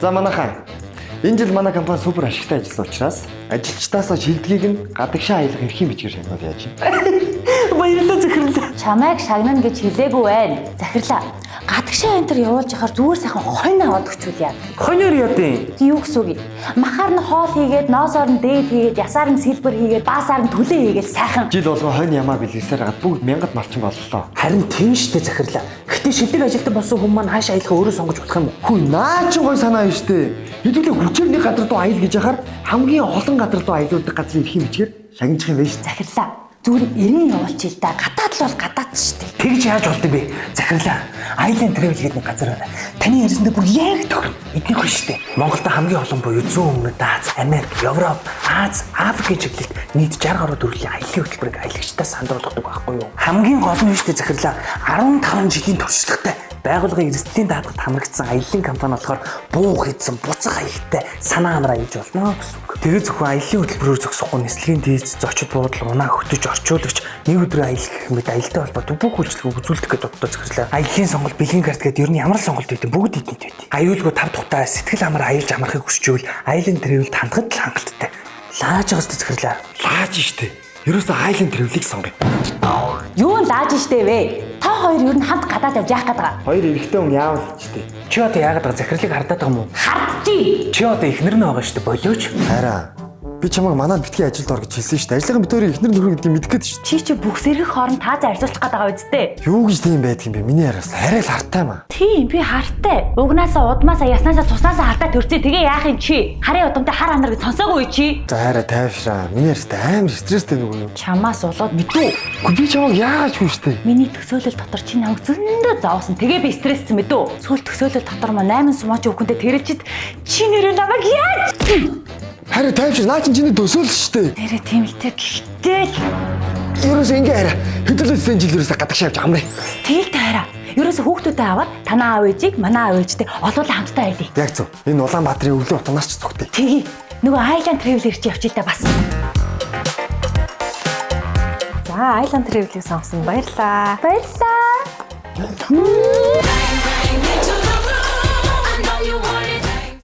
За манайхаа энэ жил манай компани супер ашигтай ажилласан учраас ажилчдаасаа шилдгийг нь гадагшаа аялах эрхийн бичгээр шагнаад яаж юм. Баярлалаа захирлаа. Чамайг шагнана гэж хэлээгүй байна. Захирлаа. Гадагшаа энтер явуулж яхаар зүгээр сайхан хойно аваад өгчүүл яа. Хоньор ядын. Юу гэсэн үг юм? Махаар нь хоол хийгээд, ноосоор нь дээд хийгээд, ясаар нь сэлбэр хийгээд, баасаар нь түлээ хийгээд сайхан. Жил болгон хонь ямаа бэлгээсээр гад бүгд мянгад малчин боллоо. Харин тийм штэ захирлаа. Гэхдээ шилдэг ажилтан болсон хүмүүс маань хаашаа аялах өөрөө сонгож болох юм уу? Хүй наа чи гой санаа юм штэ. Хэдүүлээ хүчээр нэг газар руу аял гэж яхаар хамгийн олон газар руу аялуулдаг газрын эрхийн бичгээр шагнах юм байна штэ. Захирлаа. Зүгээр ирэн явуулчих л да. Гадаад л бол гадаад штэ. Тэгж яаж болдог бэ? Захирлаа. Island Travel гэдэг нэг газар байна. Таны ярьсандаа бүр яг тохир. Эднийх хүн штэ. Монголд хамгийн олон буюу зүүн өмнөд Аз, Америк, Европ, Аз, Африкийн чиглэлд нийт 60 гаруй төрлийн аяллаа хөтөлбөрийг аялагчдаа сандруулдаг байхгүй юу? Хамгийн гол нь штэ захирлаа. 15 жилийн туршлагатай байгууллагын эрсдлийн даатгад хамрагдсан аяллаа компани болохоор буух хийсэн буцах аялалтай санаа амраа хийж болно гэсэн үг. Тэгээ зөвхөн аяллаа хөтөлбөрөөр зогсохгүй нислэгийн дээдс, зочид буудлага, унаа хөтөж орчуулагч нэг өдрийн аялал гэх мэт аялалтай холбоотой бүх үйлчлэгийг үзүүлдэг гэдэг дутуу захирлаа. Аяллаа сонголт, бэлгийн карт гэдэг ер нь ямар сонголт өгдөг бүгд эднийд байт. Аюулгүй 5 тухтай сэтгэл амар аялж амрахыг хүсчвэл Island Travel хандгад л хангалттай. Лааж байгаас захирлаа. Лааж штэ. Ерөөсөө Island Travel-ийг сонгоё. Юу лааж штэ вэ? Та хоёр ер нь хамт гадаад явж яах гээд байгаа? Хоёр эрэгтэй хүн яавал штэ. Чи одоо яагаад байгаа захирлыг хардаад байгаа юм уу? Хардчих. Чи одоо ихнэр нь байгаа штэ болооч. Хараа. Би чамайг манад битгий ажилд ор гэж хэлсэн штэ. Ажлынхаа битүүрийн ихнэр нөхөр гэдгийг мэдэх гээд штэ. Чи чи бүх зэрэг хооронд тааж арьсуулах гээд байгаа үсттэй. Юу гэж тийм байдаг юм бэ? Миний араас арай л хартай маа. Тийм би хартай. Угнаасаа, удмаасаа, яснаасаа, цуснасаа хартай төрцөө тэгээ яах юм чи? Харын удамтай хар анар гэж сонсоогүй чи? За хараа тайвшраа. Миний араас амар стресстэй нэг юм. Чамаас болоод мэдүү. Гэхдээ би чамайг яагаад ч штэ. Миний төсөөлөл дотор чи намайг зөндөө зовсон. Тэгээ би стресссэн мэдүү. Сүүл төсөөлөл дотор маа 8 сумаач өгөхөнтэй тэрэлчид чи нэрээ намайг яаж? Хараа тайвшраа. Наа чиний төсөөлөл штэ. Нэрээ тийм л тэг гэхдээ л Ерөөсөө ингээ хараа. Хэдүүлээсээ жил ерөөсөө гадагшаа явж амраа. тэгэл таараа. Ерөөсө хүүхдүүдэд аваад танаа аав ээжийг манай аав ээжтэй олоолаа хамтдаа айлээ. Яг зөв. Энэ Улаанбаатарын өвлөө утнаас ч зүгтэй. Тэгье. Нөгөө Island Travel чи явчих та бас. За Island Travel-ийг сонгосон баярлаа. Баярлалаа.